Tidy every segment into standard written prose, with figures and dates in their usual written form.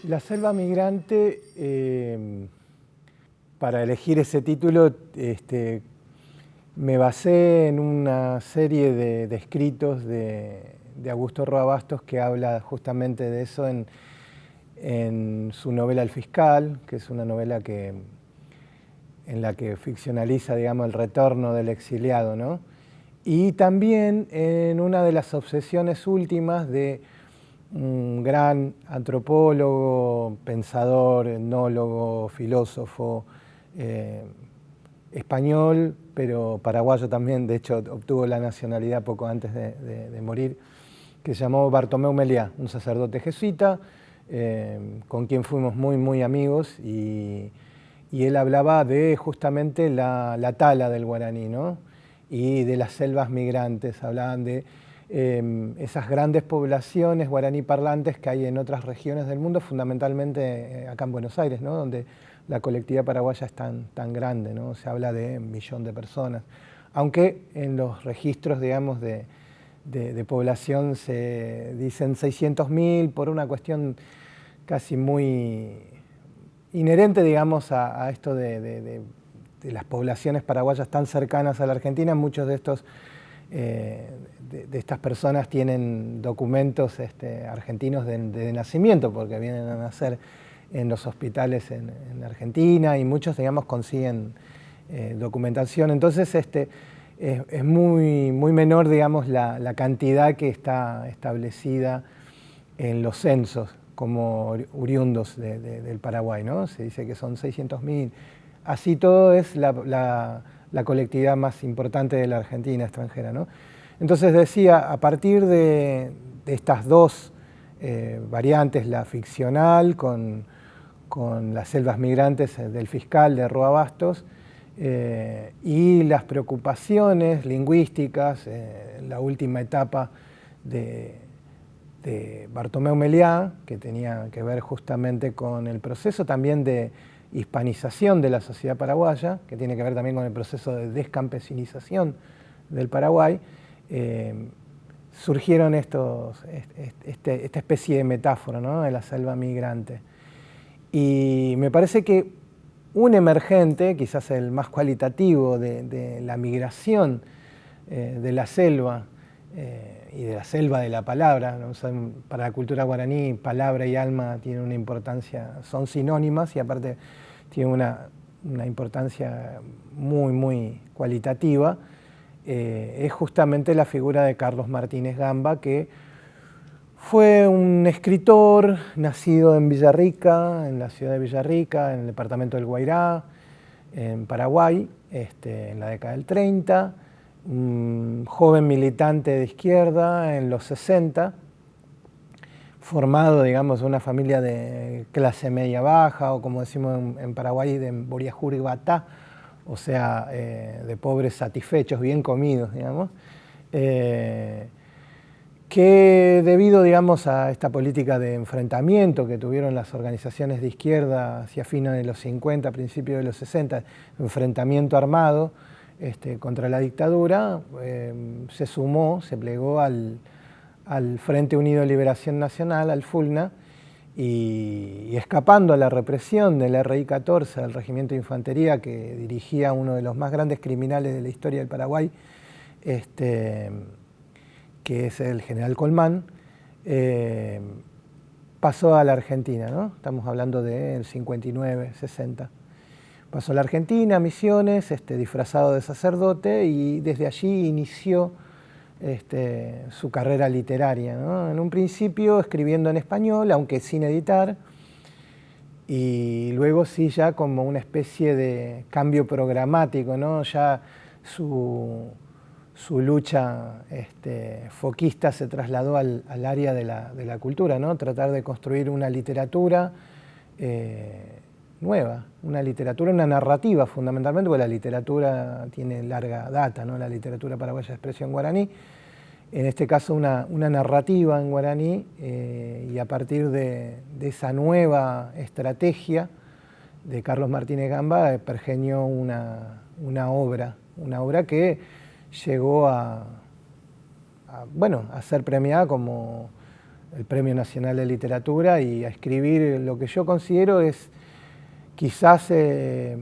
La selva migrante, para elegir ese título, me basé en una serie de escritos de Augusto Roa Bastos que habla justamente de eso en su novela El Fiscal, que es una novela en la que ficcionaliza, digamos, el retorno del exiliado, ¿no? Y también en una de las obsesiones últimas de un gran antropólogo, pensador, etnólogo, filósofo, español, pero paraguayo también, de hecho obtuvo la nacionalidad poco antes de morir, que se llamó Bartomeu Meliá, un sacerdote jesuita, con quien fuimos muy amigos, y él hablaba de justamente la tala del guaraní, ¿no? Y de las selvas migrantes, hablaban de esas grandes poblaciones guaraní parlantes que hay en otras regiones del mundo, fundamentalmente acá en Buenos Aires, ¿no? Donde la colectividad paraguaya es tan grande, ¿no? Se habla de 1 millón de personas, aunque en los registros, digamos, de población se dicen 600.000 por una cuestión casi muy inherente, digamos, a esto de las poblaciones paraguayas tan cercanas a la Argentina. Muchos de estas personas tienen documentos argentinos de nacimiento, porque vienen a nacer en los hospitales en Argentina, y muchos, digamos, consiguen documentación. Entonces es muy menor, digamos, la cantidad que está establecida en los censos como oriundos del Paraguay, ¿no? Se dice que son 600.000. Así todo es la colectividad más importante de la Argentina extranjera, ¿no? Entonces decía, a partir de estas dos variantes, la ficcional con las selvas migrantes del Fiscal de Roa Bastos, y las preocupaciones lingüísticas, la última etapa de Bartomeu Meliá, que tenía que ver justamente con el proceso también de hispanización de la sociedad paraguaya, que tiene que ver también con el proceso de descampesinización del Paraguay, surgieron esta especie de metáfora, ¿no?, de la selva migrante. Y me parece que un emergente, quizás el más cualitativo de la migración de la selva, y de la selva de la palabra, ¿no? Para la cultura guaraní, palabra y alma tienen una importancia, son sinónimas, y aparte tienen una importancia muy cualitativa. Es justamente la figura de Carlos Martínez Gamba, que fue un escritor nacido en Villarrica, en la ciudad de Villarrica, en el departamento del Guairá, en Paraguay, en la década del 30, un joven militante de izquierda en los 60, formado, digamos, en una familia de clase media baja, o como decimos en Paraguay, de Boriajuribatá, o sea, de pobres satisfechos, bien comidos, digamos, que debido, digamos, a esta política de enfrentamiento que tuvieron las organizaciones de izquierda hacia fines de los 50, principios de los 60, enfrentamiento armado contra la dictadura, se sumó, se plegó al Frente Unido de Liberación Nacional, al FULNA, y escapando a la represión del RI-14, del Regimiento de Infantería, que dirigía uno de los más grandes criminales de la historia del Paraguay, que es el general Colmán, pasó a la Argentina, ¿no? Estamos hablando del 59, 60. Pasó a la Argentina, a Misiones, disfrazado de sacerdote, y desde allí inició su carrera literaria, ¿no? En un principio escribiendo en español, aunque sin editar, y luego sí ya como una especie de cambio programático, ¿no? Ya su lucha foquista se trasladó al área de la cultura, ¿no? Tratar de construir una literatura nueva, una literatura, una narrativa fundamentalmente, porque la literatura tiene larga data, ¿no? La literatura paraguaya de expresión guaraní, en este caso una narrativa en guaraní, y a partir de esa nueva estrategia de Carlos Martínez Gamba pergeñó una obra que llegó a ser premiada como el Premio Nacional de Literatura y a escribir lo que yo considero es quizás el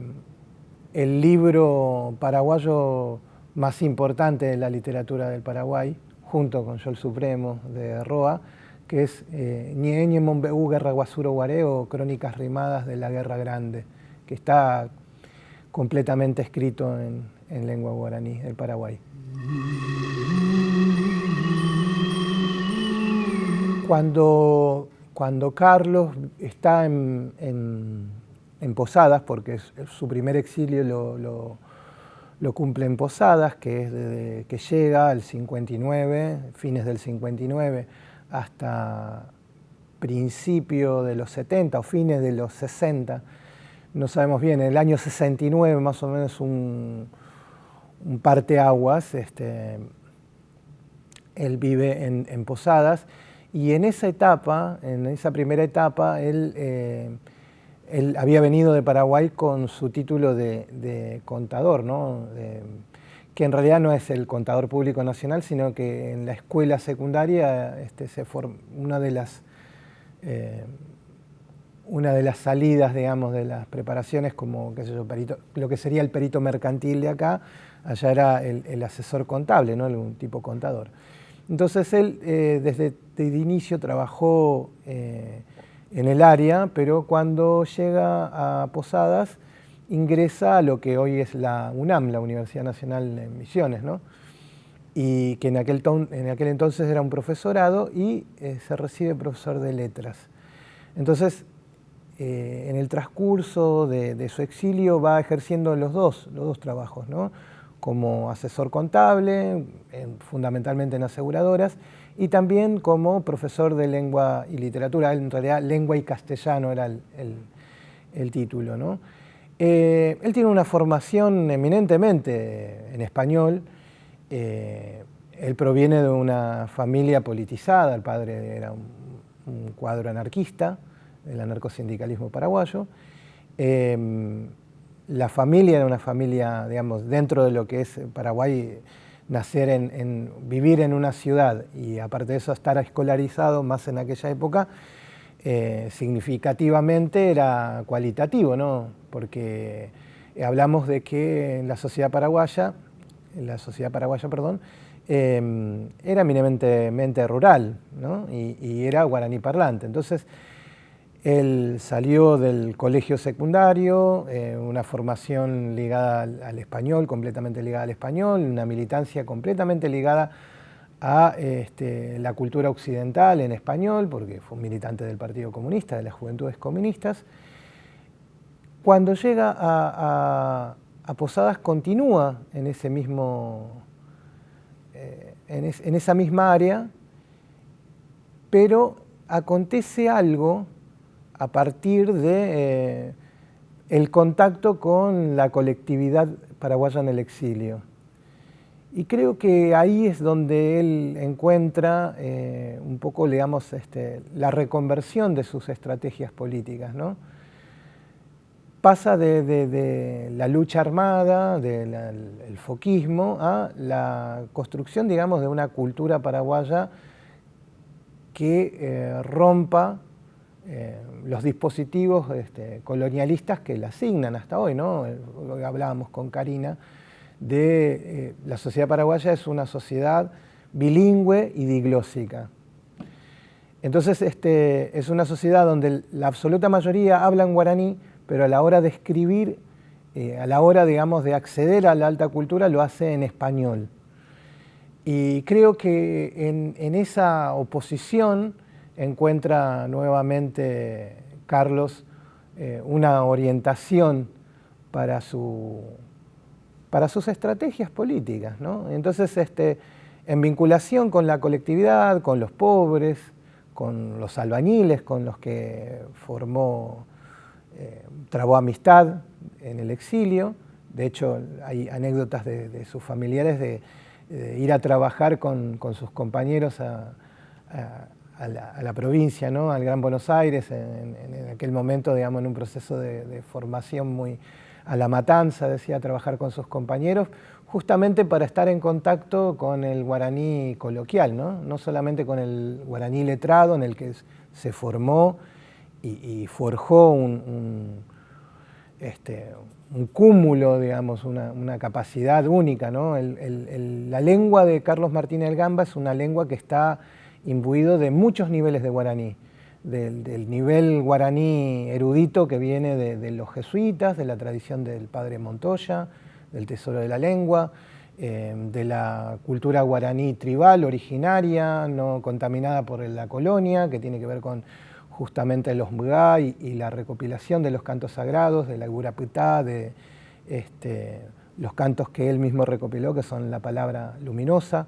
libro paraguayo más importante de la literatura del Paraguay, junto con Yo el Supremo de Roa, que es Ñeñe Monbeú Guerra Guasuro Guaré o Crónicas Rimadas de la Guerra Grande, que está completamente escrito en lengua guaraní del Paraguay. Cuando Carlos está en Posadas, porque su primer exilio lo cumple en Posadas, que es desde que llega al 59, fines del 59, hasta principio de los 70 o fines de los 60, no sabemos bien, en el año 69 más o menos un parteaguas, él vive en Posadas, y en esa etapa, en esa primera etapa, él había venido de Paraguay con su título de contador, ¿no? Que en realidad no es el contador público nacional, sino que en la escuela secundaria una de las salidas, digamos, de las preparaciones, como qué sé yo, lo que sería el perito mercantil de acá, allá era el asesor contable, ¿no? Un tipo contador. Entonces él desde el inicio trabajó en el área, pero cuando llega a Posadas ingresa a lo que hoy es la UNAM, la Universidad Nacional de Misiones, ¿no? Y que en aquel entonces era un profesorado y se recibe profesor de letras. Entonces, en el transcurso de su exilio va ejerciendo los dos trabajos, ¿no? Como asesor contable, fundamentalmente en aseguradoras, y también como profesor de lengua y literatura, en realidad lengua y castellano era el título, ¿no? Él tiene una formación eminentemente en español. Él proviene de una familia politizada, el padre era un cuadro anarquista del anarcosindicalismo paraguayo. La familia era una familia, digamos, dentro de lo que es Paraguay, nacer vivir en una ciudad y aparte de eso estar escolarizado más en aquella época, significativamente era cualitativo, ¿no? Porque hablamos de que en la sociedad paraguaya, era eminentemente rural, ¿no? Y era guaraní parlante. Entonces, él salió del colegio secundario, una formación ligada al español, completamente ligada al español, una militancia completamente ligada a la cultura occidental en español, porque fue un militante del Partido Comunista, de las Juventudes Comunistas. Cuando llega a Posadas continúa en ese mismo, en esa misma área, pero acontece algo a partir de el contacto con la colectividad paraguaya en el exilio. Y creo que ahí es donde él encuentra un poco, digamos, la reconversión de sus estrategias políticas, ¿no? Pasa de la lucha armada, del foquismo, a la construcción, digamos, de una cultura paraguaya que rompa los dispositivos colonialistas que la asignan hasta hoy, ¿no? Lo que hablábamos con Karina, de la sociedad paraguaya es una sociedad bilingüe y diglósica. Entonces es una sociedad donde la absoluta mayoría hablan guaraní, pero a la hora de escribir, a la hora, digamos, de acceder a la alta cultura, lo hace en español. Y creo que en esa oposición encuentra nuevamente Carlos una orientación para sus estrategias políticas, ¿no? Entonces, en vinculación con la colectividad, con los pobres, con los albañiles con los que trabó amistad en el exilio. De hecho, hay anécdotas de sus familiares de ir a trabajar con sus compañeros a la provincia, ¿no? Al Gran Buenos Aires, en aquel momento, digamos, en un proceso de formación muy a la matanza, decía, trabajar con sus compañeros, justamente para estar en contacto con el guaraní coloquial, no solamente con el guaraní letrado en el que se formó y forjó un cúmulo, digamos, una capacidad única, ¿no? La lengua de Carlos Martínez del Gamba es una lengua que está imbuido de muchos niveles de guaraní, del nivel guaraní erudito que viene de los jesuitas, de la tradición del padre Montoya, del Tesoro de la Lengua, de la cultura guaraní tribal originaria, no contaminada por la colonia, que tiene que ver con justamente los Mbugá y la recopilación de los cantos sagrados, de la Gurapitá, de los cantos que él mismo recopiló, que son la palabra luminosa.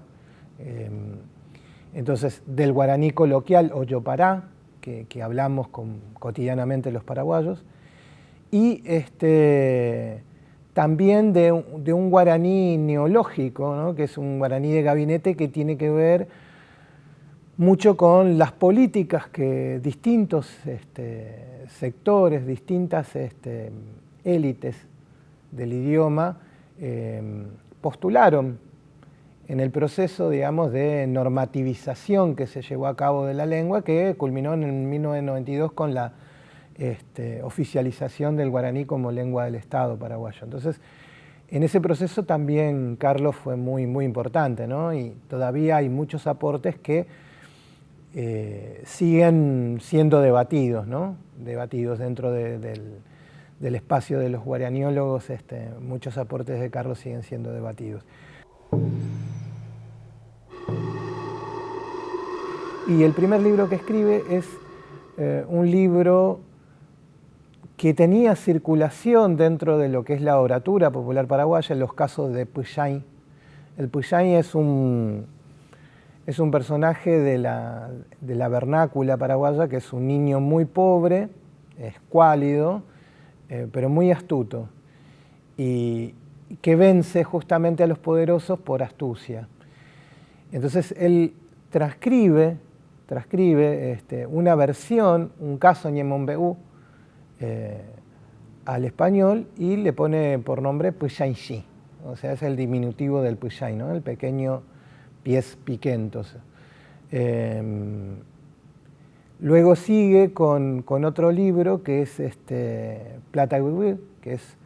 Entonces, del guaraní coloquial o yopará, que hablamos cotidianamente los paraguayos, y también de un guaraní neológico, ¿no? Que es un guaraní de gabinete que tiene que ver mucho con las políticas que distintos sectores, distintas élites del idioma postularon en el proceso, digamos, de normativización que se llevó a cabo de la lengua, que culminó en 1992 con la oficialización del guaraní como lengua del Estado paraguayo. Entonces, en ese proceso también Carlos fue muy, muy importante, ¿no? Y todavía hay muchos aportes que siguen siendo debatidos, ¿no? Debatidos dentro del espacio de los guaraniólogos, muchos aportes de Carlos siguen siendo debatidos. Y el primer libro que escribe es un libro que tenía circulación dentro de lo que es la oratura popular paraguaya, en los casos de Puyay. El Puyay es un personaje de la vernácula paraguaya, que es un niño muy pobre, escuálido, pero muy astuto, y que vence justamente a los poderosos por astucia. Entonces él transcribe una versión, un caso ñemombeú, al español, y le pone por nombre Puyayxi, o sea, es el diminutivo del Puyay, ¿no? El pequeño pies piquentos. Luego sigue con otro libro que es Platahuihuí, que es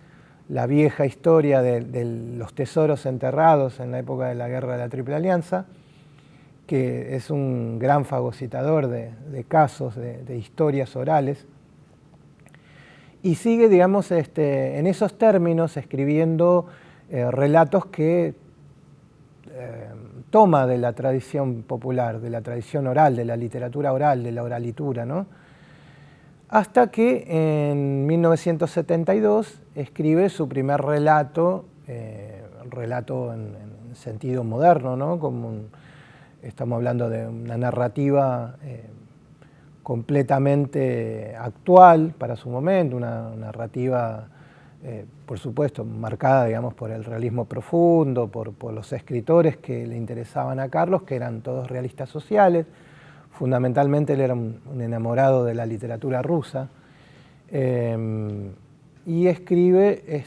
la vieja historia de los tesoros enterrados en la época de la Guerra de la Triple Alianza, que es un gran fagocitador de casos, de historias orales. Y sigue, digamos, en esos términos escribiendo relatos que toma de la tradición popular, de la tradición oral, de la literatura oral, de la oralitura, ¿no? Hasta que en 1972 escribe su primer relato, relato en sentido moderno, ¿no? Estamos hablando de una narrativa completamente actual para su momento, una narrativa, por supuesto, marcada, digamos, por el realismo profundo, por los escritores que le interesaban a Carlos, que eran todos realistas sociales. Fundamentalmente él era un enamorado de la literatura rusa, y escribe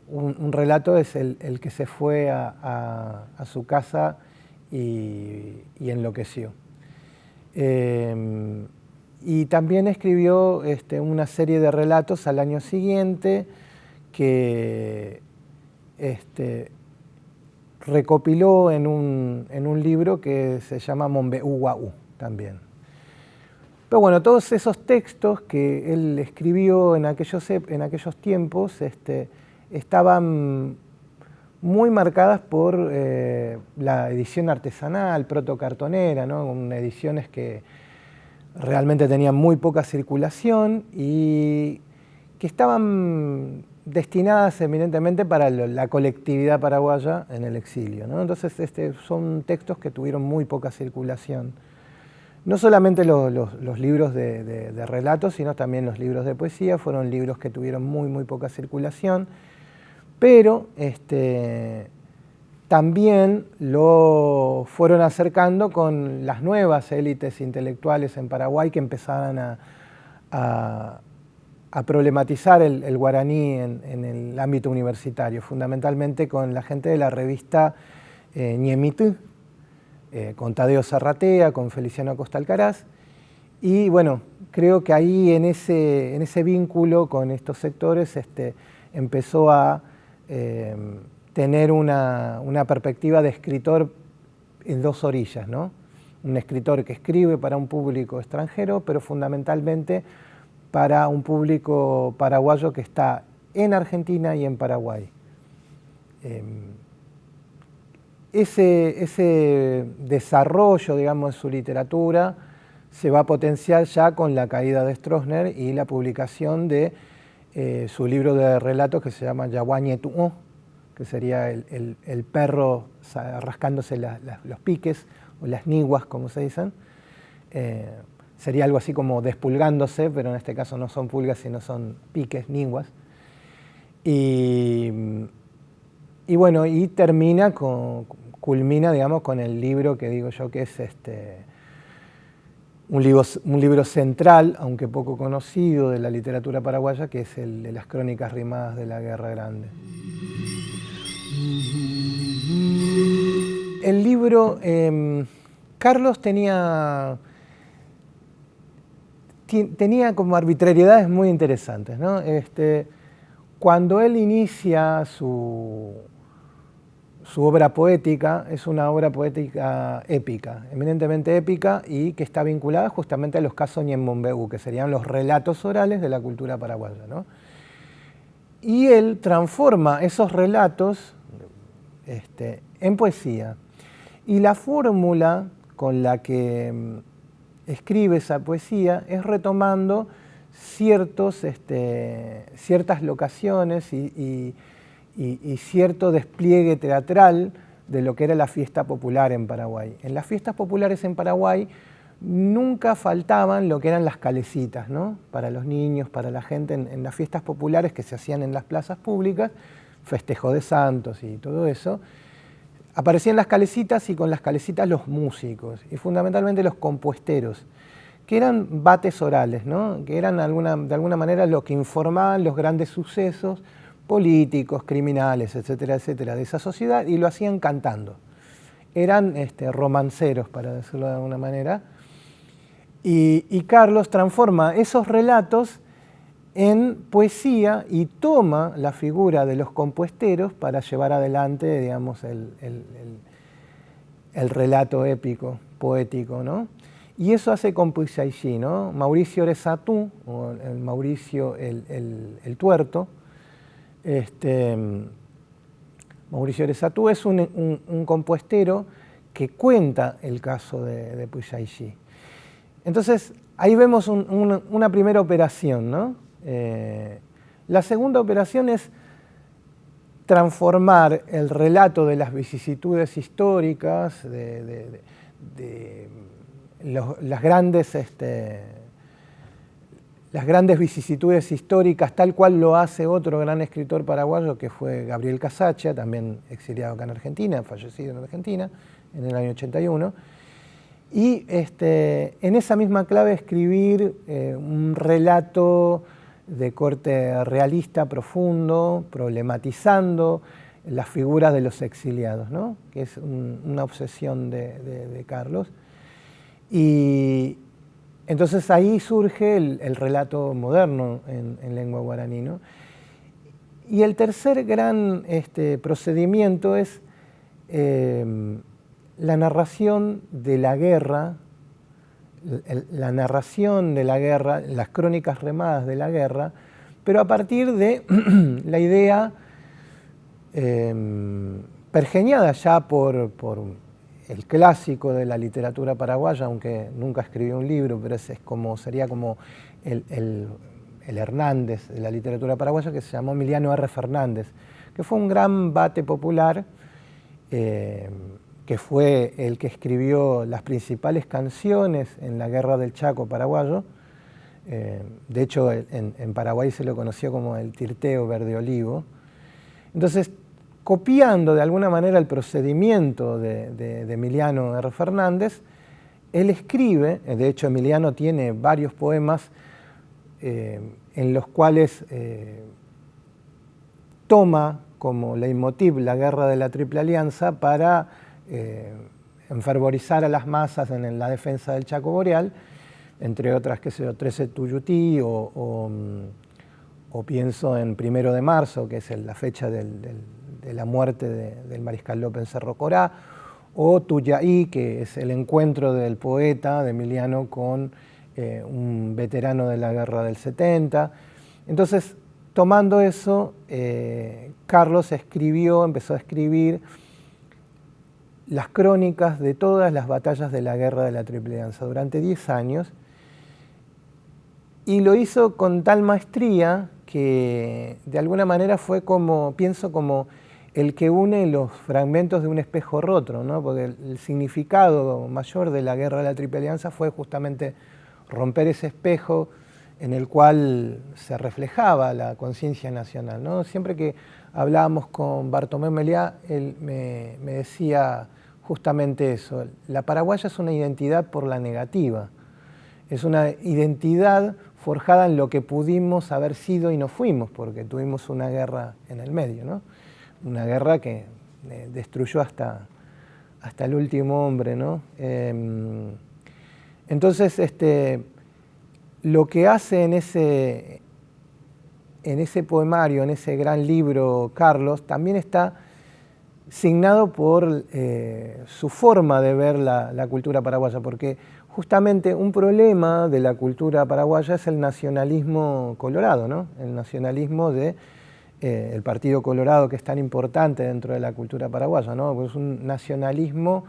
un relato, es el que se fue a su casa y enloqueció. Y también escribió una serie de relatos al año siguiente que recopiló en un libro que se llama Mombeú Guaú también. Pero bueno, todos esos textos que él escribió en aquellos tiempos estaban muy marcadas por la edición artesanal, protocartonera, ¿no? Ediciones que realmente tenían muy poca circulación y que estaban destinadas eminentemente para la colectividad paraguaya en el exilio, ¿no? Entonces son textos que tuvieron muy poca circulación. No solamente los libros de relatos, sino también los libros de poesía, fueron libros que tuvieron muy poca circulación, pero también lo fueron acercando con las nuevas élites intelectuales en Paraguay que empezaban a a problematizar el guaraní en el ámbito universitario, fundamentalmente con la gente de la revista Ñemitú, con Tadeo Zarratea, con Feliciano Acosta Alcaraz, y bueno, creo que ahí en ese vínculo con estos sectores empezó a tener una perspectiva de escritor en dos orillas, ¿no? Un escritor que escribe para un público extranjero, pero fundamentalmente para un público paraguayo que está en Argentina y en Paraguay. Ese desarrollo, digamos, de su literatura se va a potenciar ya con la caída de Stroessner y la publicación de su libro de relatos que se llama Yaguañetuó, que sería el perro rascándose los piques, o las niguas, como se dicen. Sería algo así como despulgándose, pero en este caso no son pulgas, sino son piques, niguas. Y bueno, y culmina, digamos, con el libro que digo yo que es un libro central, aunque poco conocido, de la literatura paraguaya, que es el de las crónicas rimadas de la Guerra Grande. El libro, Carlos tenía como arbitrariedades muy interesantes, ¿no? Cuando él inicia su obra poética, es una obra poética épica, eminentemente épica, y que está vinculada justamente a los casos Ñemombeú, que serían los relatos orales de la cultura paraguaya, ¿no? Y él transforma esos relatos en poesía. Y la fórmula con la que escribe esa poesía es retomando ciertas locaciones y cierto despliegue teatral de lo que era la fiesta popular en Paraguay. En las fiestas populares en Paraguay nunca faltaban lo que eran las calecitas, ¿no? Para los niños, para la gente, en las fiestas populares que se hacían en las plazas públicas, festejo de santos y todo eso, aparecían las calecitas y con las calecitas los músicos y fundamentalmente los compuesteros, que eran bates orales, ¿no? Que eran de alguna manera lo que informaban los grandes sucesos políticos, criminales, etcétera, etcétera, de esa sociedad, y lo hacían cantando. Eran romanceros, para decirlo de alguna manera, y Carlos transforma esos relatos en poesía y toma la figura de los compuesteros para llevar adelante, digamos, el relato épico, poético, ¿no? Y eso hace con Puisaillí, ¿no? Mauricio Oresatú, o el Mauricio el Tuerto. Mauricio Oresatú es un compuestero que cuenta el caso de Puisaillí. Entonces, ahí vemos una primera operación, ¿no? La segunda operación es transformar el relato de las vicisitudes históricas, de las grandes vicisitudes históricas, tal cual lo hace otro gran escritor paraguayo que fue Gabriel Casaccia, también exiliado acá en Argentina, fallecido en Argentina en el año 81. Y en esa misma clave escribir un relato de corte realista, profundo, problematizando las figuras de los exiliados, ¿no? Que es una obsesión de Carlos. Y entonces ahí surge el relato moderno en lengua guaraní, ¿no? Y el tercer gran procedimiento es la narración de la guerra, las crónicas remadas de la guerra, pero a partir de la idea pergeñada ya por el clásico de la literatura paraguaya, aunque nunca escribió un libro, pero sería como el Hernández de la literatura paraguaya, que se llamó Emiliano R. Fernández, que fue un gran bate popular, que fue el que escribió las principales canciones en la Guerra del Chaco paraguayo. De hecho, en Paraguay se lo conoció como el tirteo verde olivo. Entonces, copiando de alguna manera el procedimiento de Emiliano R. Fernández, él escribe, de hecho Emiliano tiene varios poemas en los cuales toma como leitmotiv la guerra de la Triple Alianza para enfervorizar a las masas en la defensa del Chaco Boreal, entre otras, qué sé yo, 13 Tuyutí o pienso en 1 de marzo, que es la fecha de la muerte del Mariscal López en Cerro Corá, o Tuyaí, que es el encuentro del poeta, de Emiliano, con un veterano de la guerra del 70. Entonces, tomando eso, Carlos empezó a escribir las crónicas de todas las batallas de la guerra de la Triple Alianza durante 10 años, y lo hizo con tal maestría que de alguna manera fue pienso como el que une los fragmentos de un espejo roto, ¿no? Porque el significado mayor de la guerra de la Triple Alianza fue justamente romper ese espejo en el cual se reflejaba la conciencia nacional, ¿no? Siempre que hablábamos con Bartomeu Meliá, él me decía justamente eso: la paraguaya es una identidad por la negativa, es una identidad forjada en lo que pudimos haber sido y no fuimos, porque tuvimos una guerra en el medio, ¿no? Una guerra que destruyó hasta el último hombre, ¿no? Entonces, lo que hace en ese poemario, en ese gran libro, Carlos, también está signado por su forma de ver la cultura paraguaya, porque justamente un problema de la cultura paraguaya es el nacionalismo colorado, ¿no? El nacionalismo del Partido Colorado, que es tan importante dentro de la cultura paraguaya, ¿no? Pues es un nacionalismo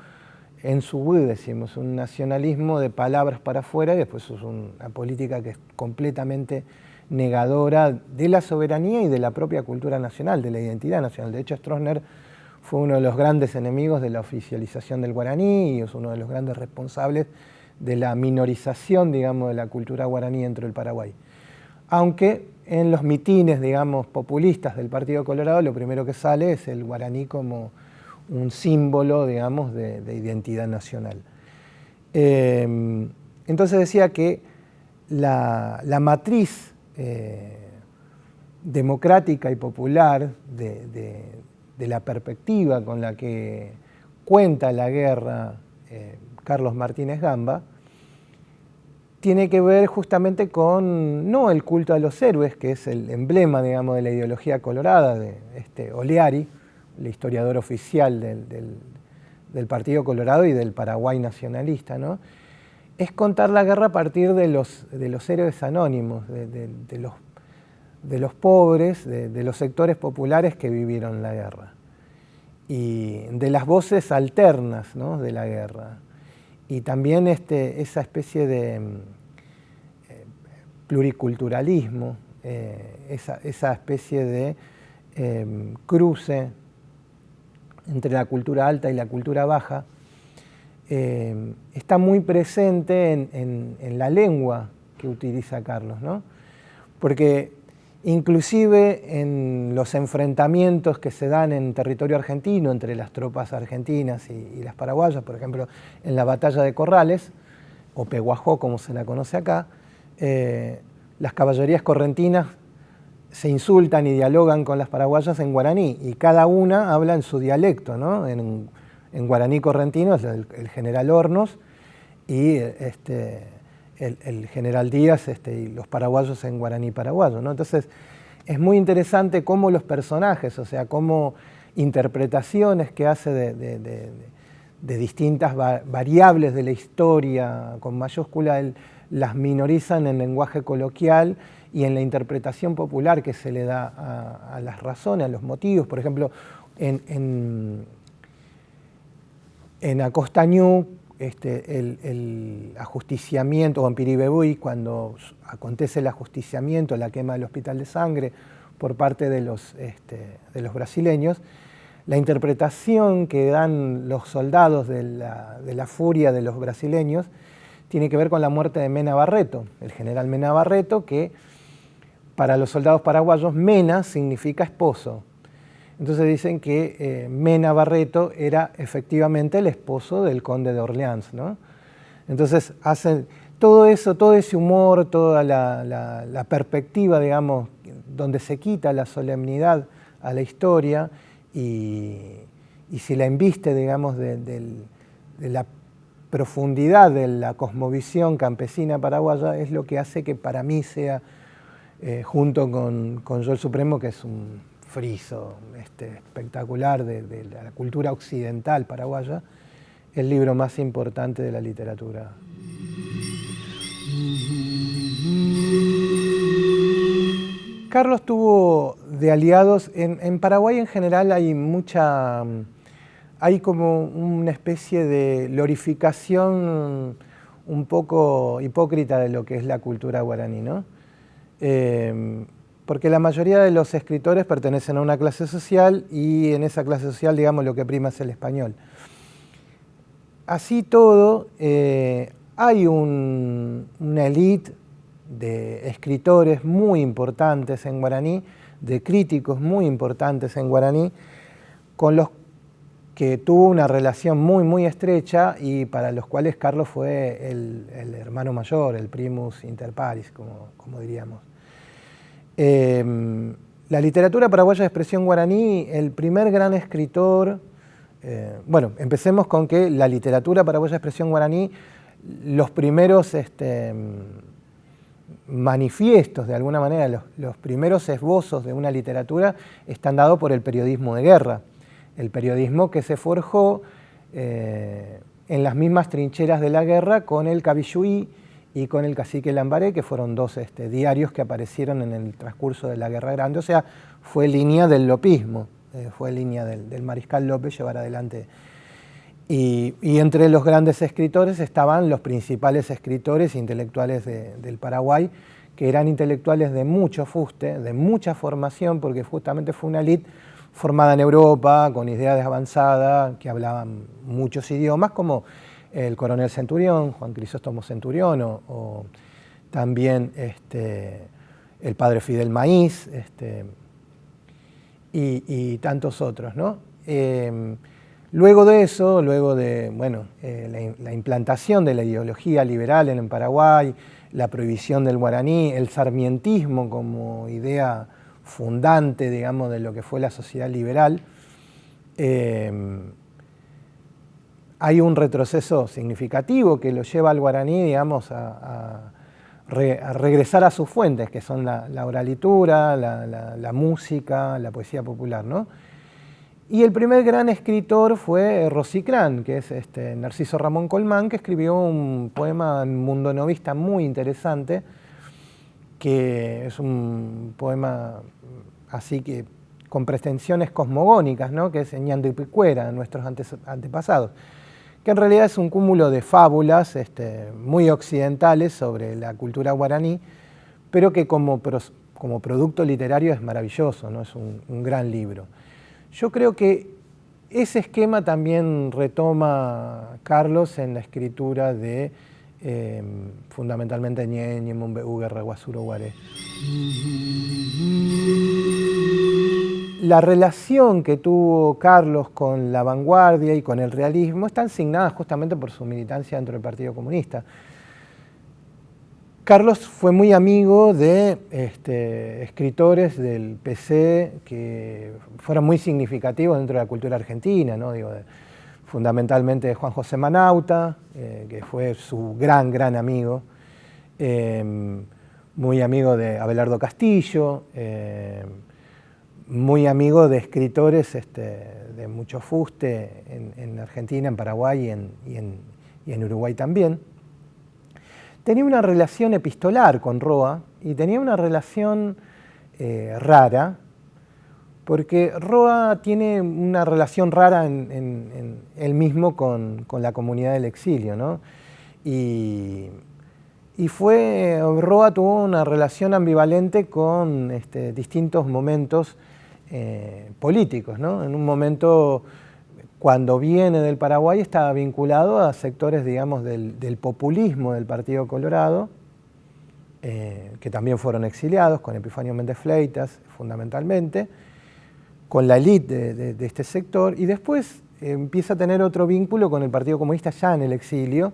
en su decimos, un nacionalismo de palabras para afuera, y después es una política que es completamente negadora de la soberanía y de la propia cultura nacional, de la identidad nacional. De hecho, Stroessner fue uno de los grandes enemigos de la oficialización del guaraní y es uno de los grandes responsables de la minorización, digamos, de la cultura guaraní dentro del Paraguay. Aunque en los mitines, digamos, populistas del Partido Colorado, lo primero que sale es el guaraní como un símbolo, digamos, de identidad nacional. Entonces decía que la matriz democrática y popular de la perspectiva con la que cuenta la guerra Carlos Martínez Gamba, tiene que ver justamente con, no el culto a los héroes, que es el emblema, digamos, de la ideología colorada de Oleari, el historiador oficial del Partido Colorado y del Paraguay nacionalista, ¿no? Es contar la guerra a partir de los héroes anónimos, de los pobres, de los sectores populares que vivieron la guerra, y de las voces alternas, ¿no?, de la guerra. Y también esa especie de pluriculturalismo, esa especie de cruce entre la cultura alta y la cultura baja, está muy presente en la lengua que utiliza Carlos, ¿no? Porque inclusive en los enfrentamientos que se dan en territorio argentino entre las tropas argentinas y las paraguayas, por ejemplo, en la batalla de Corrales, o Peguajó como se la conoce acá, las caballerías correntinas se insultan y dialogan con las paraguayas en guaraní, y cada una habla en su dialecto, ¿no? En guaraní correntino es el general Hornos y el general Díaz y los paraguayos en guaraní paraguayo, ¿no? Entonces es muy interesante cómo los personajes, o sea, cómo interpretaciones que hace de distintas variables de la historia con mayúscula, él las minorizan en lenguaje coloquial y en la interpretación popular que se le da a las razones, a los motivos. Por ejemplo, en Acostañú, el ajusticiamiento, o en Piribebuy, cuando acontece el ajusticiamiento, la quema del hospital de sangre por parte de los brasileños, la interpretación que dan los soldados de la furia de los brasileños tiene que ver con la muerte de Mena Barreto, el general Mena Barreto, que para los soldados paraguayos Mena significa esposo. Entonces dicen que Mena Barreto era efectivamente el esposo del conde de Orleans, ¿no? Entonces todo eso, todo ese humor, toda la perspectiva, digamos, donde se quita la solemnidad a la historia y se la embiste, digamos, de la profundidad de la cosmovisión campesina paraguaya, es lo que hace que para mí sea, junto con Yo el Supremo, que es un friso espectacular de la cultura occidental paraguaya, el libro más importante de la literatura. Carlos tuvo de aliados, en Paraguay en general hay como una especie de glorificación un poco hipócrita de lo que es la cultura guaraní, ¿no? Porque la mayoría de los escritores pertenecen a una clase social y en esa clase social, digamos, lo que prima es el español. Así todo, hay una élite de escritores muy importantes en guaraní, de críticos muy importantes en guaraní, con los que tuvo una relación muy estrecha y para los cuales Carlos fue el hermano mayor, el primus inter pares, como diríamos. La literatura paraguaya de expresión guaraní, el primer gran escritor, bueno, empecemos con que la literatura paraguaya de expresión guaraní, los primeros manifiestos, de alguna manera, los primeros esbozos de una literatura están dados por el periodismo de guerra, el periodismo que se forjó en las mismas trincheras de la guerra con el Cabiyuí y con el Cacique Lambaré, que fueron dos diarios que aparecieron en el transcurso de la Guerra Grande, o sea, fue línea del lopismo, fue línea del Mariscal López llevar adelante. Y entre los grandes escritores estaban los principales escritores intelectuales del Paraguay, que eran intelectuales de mucho fuste, de mucha formación, porque justamente fue una élite formada en Europa, con ideas avanzadas, que hablaban muchos idiomas, como el coronel Centurión, Juan Crisóstomo Centurión, o también el padre Fidel Maíz, y tantos otros, ¿no? Luego de eso, luego de bueno, la implantación de la ideología liberal en Paraguay, la prohibición del guaraní, el sarmientismo como idea fundante, digamos, de lo que fue la sociedad liberal, hay un retroceso significativo que lo lleva al guaraní, digamos, a regresar a sus fuentes, que son la oralitura, la música, la poesía popular, ¿no? Y el primer gran escritor fue Rosicrán, que es Narciso Ramón Colmán, que escribió un poema mundonovista muy interesante, que es un poema así que con pretensiones cosmogónicas, ¿no? Que es Ñando y Picuera, nuestros antepasados, que en realidad es un cúmulo de fábulas muy occidentales sobre la cultura guaraní, pero que como producto literario es maravilloso, ¿no? Es un gran libro. Yo creo que ese esquema también retoma Carlos en la escritura de fundamentalmente Ñeñe, Mombeú, Guasuro, Guaré. La relación que tuvo Carlos con la vanguardia y con el realismo está asignada justamente por su militancia dentro del Partido Comunista. Carlos fue muy amigo de escritores del PC que fueron muy significativos dentro de la cultura argentina, ¿no? Digo, fundamentalmente de Juan José Manauta, que fue su gran amigo, muy amigo de Abelardo Castillo, muy amigo de escritores de mucho fuste en Argentina, en Paraguay y en Uruguay también. Tenía una relación epistolar con Roa y tenía una relación rara, porque Roa tiene una relación rara en él mismo con la comunidad del exilio, ¿no? Y Roa tuvo una relación ambivalente con distintos momentos políticos, ¿no? En un momento, cuando viene del Paraguay, estaba vinculado a sectores, digamos, del populismo del Partido Colorado, que también fueron exiliados, con Epifanio Méndez Fleitas, fundamentalmente, con la élite de este sector, y después empieza a tener otro vínculo con el Partido Comunista ya en el exilio,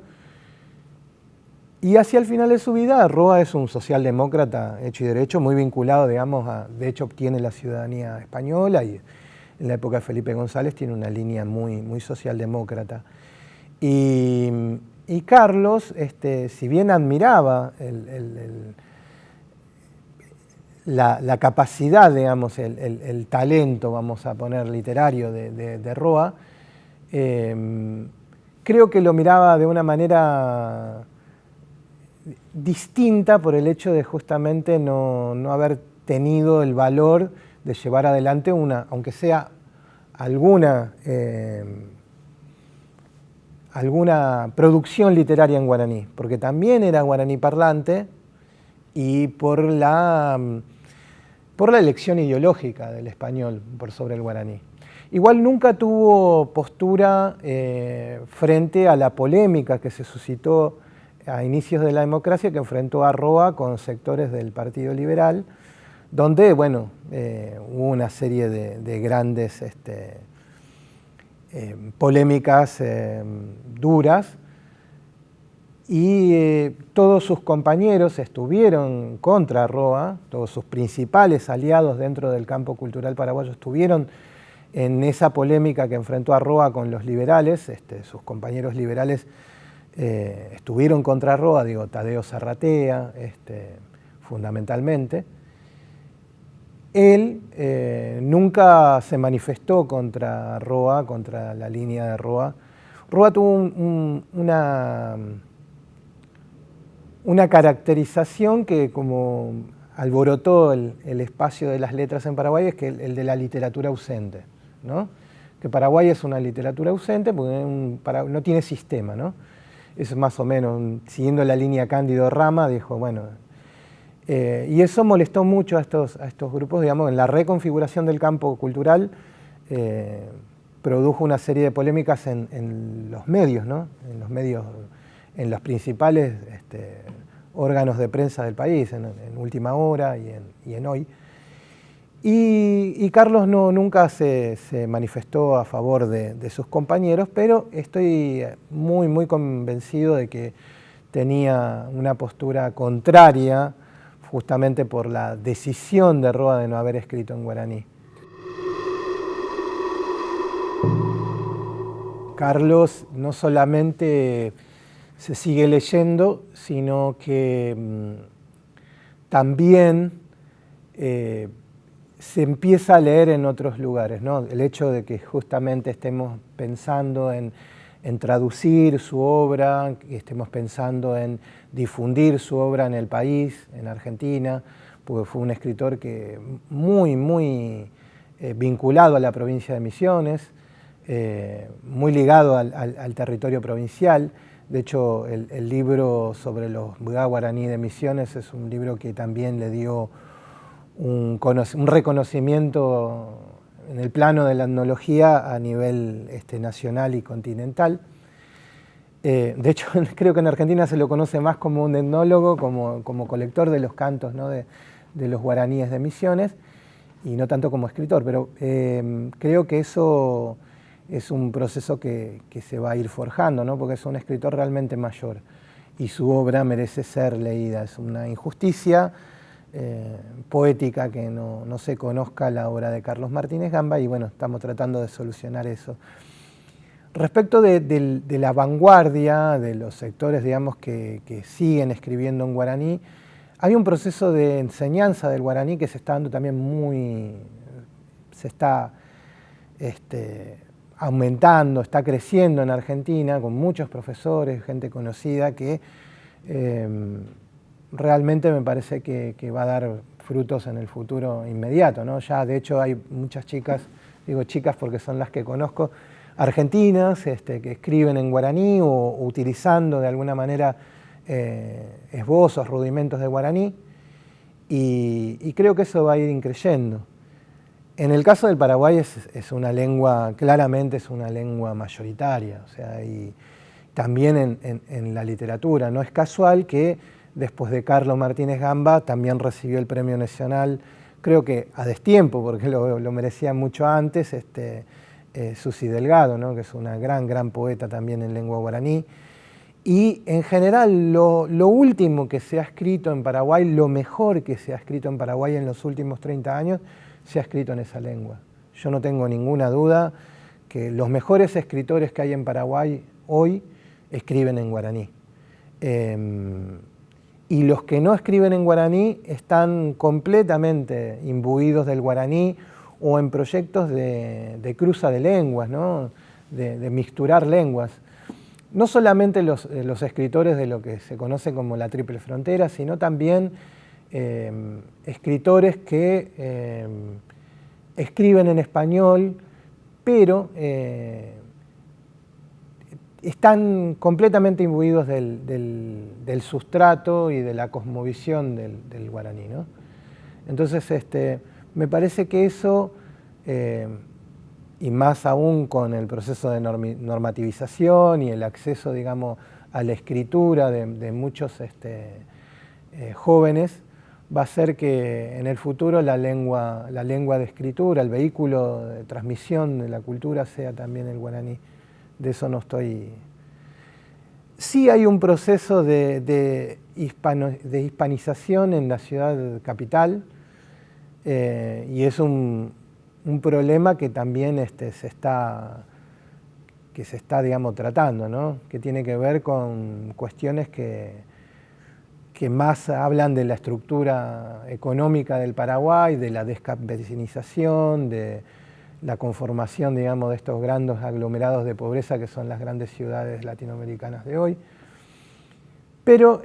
Y hacia el final de su vida, Roa es un socialdemócrata hecho y derecho, muy vinculado, digamos, de hecho obtiene la ciudadanía española y en la época de Felipe González tiene una línea muy socialdemócrata. Y Carlos, si bien admiraba la capacidad, digamos, el talento, vamos a poner, literario de Roa, creo que lo miraba de una manera distinta por el hecho de justamente no haber tenido el valor de llevar adelante aunque sea alguna producción literaria en guaraní, porque también era guaraní parlante y por la elección ideológica del español por sobre el guaraní. Igual nunca tuvo postura frente a la polémica que se suscitó a inicios de la democracia, que enfrentó a Roa con sectores del Partido Liberal, donde, bueno, hubo una serie de grandes polémicas duras, y todos sus compañeros estuvieron contra Roa, todos sus principales aliados dentro del campo cultural paraguayo estuvieron en esa polémica que enfrentó a Roa con los liberales. Sus compañeros liberales estuvieron contra Roa, digo, Tadeo Zarratea, fundamentalmente. Él nunca se manifestó contra Roa, contra la línea de Roa. Roa tuvo una caracterización que como alborotó el espacio de las letras en Paraguay, es que el de la literatura ausente, ¿no? Que Paraguay es una literatura ausente porque no tiene sistema, ¿no? Es más o menos, siguiendo la línea Cándido Rama, dijo, bueno, y eso molestó mucho a estos grupos, digamos, en la reconfiguración del campo cultural, produjo una serie de polémicas en los medios, ¿no? En los principales órganos de prensa del país, en Última Hora y en Hoy. Y Carlos nunca se manifestó a favor de sus compañeros, pero estoy muy convencido de que tenía una postura contraria justamente por la decisión de Roa de no haber escrito en guaraní. Carlos no solamente se sigue leyendo, sino que también se empieza a leer en otros lugares, ¿no? El hecho de que justamente estemos pensando en traducir su obra, que estemos pensando en difundir su obra en el país, en Argentina, porque fue un escritor que muy vinculado a la provincia de Misiones, muy ligado al territorio provincial. De hecho, el libro sobre los Bugá guaraní de Misiones es un libro que también le dio un reconocimiento en el plano de la etnología a nivel nacional y continental. De hecho, creo que en Argentina se lo conoce más como un etnólogo, como colector de los cantos, ¿no? de los guaraníes de Misiones, y no tanto como escritor, pero creo que eso es un proceso que se va a ir forjando, ¿no? Porque es un escritor realmente mayor y su obra merece ser leída. Es una injusticia poética que no se conozca la obra de Carlos Martínez Gamba, y bueno, estamos tratando de solucionar eso. Respecto de la vanguardia, de los sectores, digamos, que siguen escribiendo en guaraní, hay un proceso de enseñanza del guaraní que se está dando también se está aumentando, está creciendo en Argentina, con muchos profesores, gente conocida, que realmente me parece que va a dar frutos en el futuro inmediato, ¿no? Ya de hecho hay muchas chicas, digo chicas porque son las que conozco, argentinas que escriben en guaraní o utilizando de alguna manera esbozos, rudimentos de guaraní, y creo que eso va a ir increyendo. En el caso del Paraguay es una lengua, claramente es una lengua mayoritaria, o sea, y también en la literatura. No es casual que después de Carlos Martínez Gamba también recibió el Premio Nacional, creo que a destiempo, porque lo merecía mucho antes, Susi Delgado, ¿no? Que es una gran poeta también en lengua guaraní. Y en general lo último que se ha escrito en Paraguay, lo mejor que se ha escrito en Paraguay en los últimos 30 años, se ha escrito en esa lengua. Yo no tengo ninguna duda que los mejores escritores que hay en Paraguay hoy escriben en guaraní. Y los que no escriben en guaraní están completamente imbuidos del guaraní o en proyectos de cruza de lenguas, ¿no? de mixturar lenguas. No solamente los escritores de lo que se conoce como la triple frontera, sino también escritores que escriben en español, pero están completamente imbuidos del sustrato y de la cosmovisión del guaraní, ¿no? Entonces, me parece que eso, y más aún con el proceso de normativización y el acceso, digamos, a la escritura de muchos jóvenes, va a ser que en el futuro la lengua de escritura, el vehículo de transmisión de la cultura sea también el guaraní. De eso no estoy... Sí hay un proceso de hispanización en la ciudad capital, y es un problema que también se está, digamos, tratando, ¿no? Que tiene que ver con cuestiones que más hablan de la estructura económica del Paraguay, de la descampesinización, de la conformación, digamos, de estos grandes aglomerados de pobreza que son las grandes ciudades latinoamericanas de hoy. Pero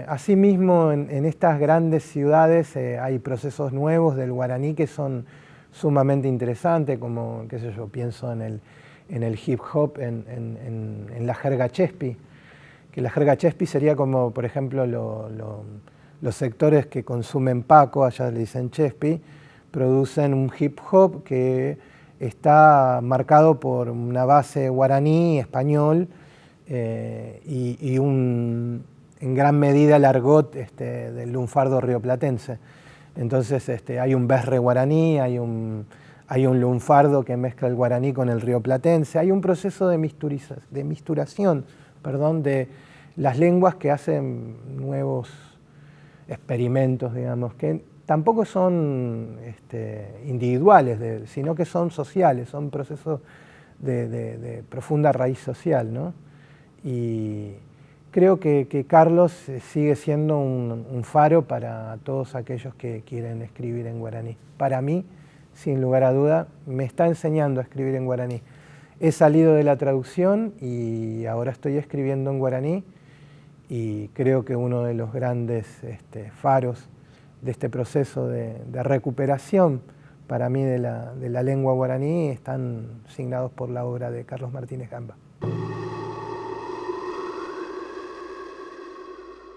asimismo en estas grandes ciudades hay procesos nuevos del guaraní que son sumamente interesantes, como, qué sé yo, pienso en el hip hop, en la jerga chespi, que la jerga chespi sería como, por ejemplo, los sectores que consumen Paco, allá le dicen chespi, producen un hip hop que está marcado por una base guaraní, español, y en gran medida el argot del lunfardo rioplatense. Entonces hay un berre guaraní, hay un lunfardo que mezcla el guaraní con el rioplatense, hay un proceso de misturación, de las lenguas que hacen nuevos experimentos, digamos, que tampoco son individuales, sino que son sociales, son procesos de profunda raíz social, ¿no? Y creo que Carlos sigue siendo un faro para todos aquellos que quieren escribir en guaraní. Para mí, sin lugar a duda, me está enseñando a escribir en guaraní. He salido de la traducción y ahora estoy escribiendo en guaraní, y creo que uno de los grandes faros de este proceso de recuperación para mí de la lengua guaraní están signados por la obra de Carlos Martínez Gamba.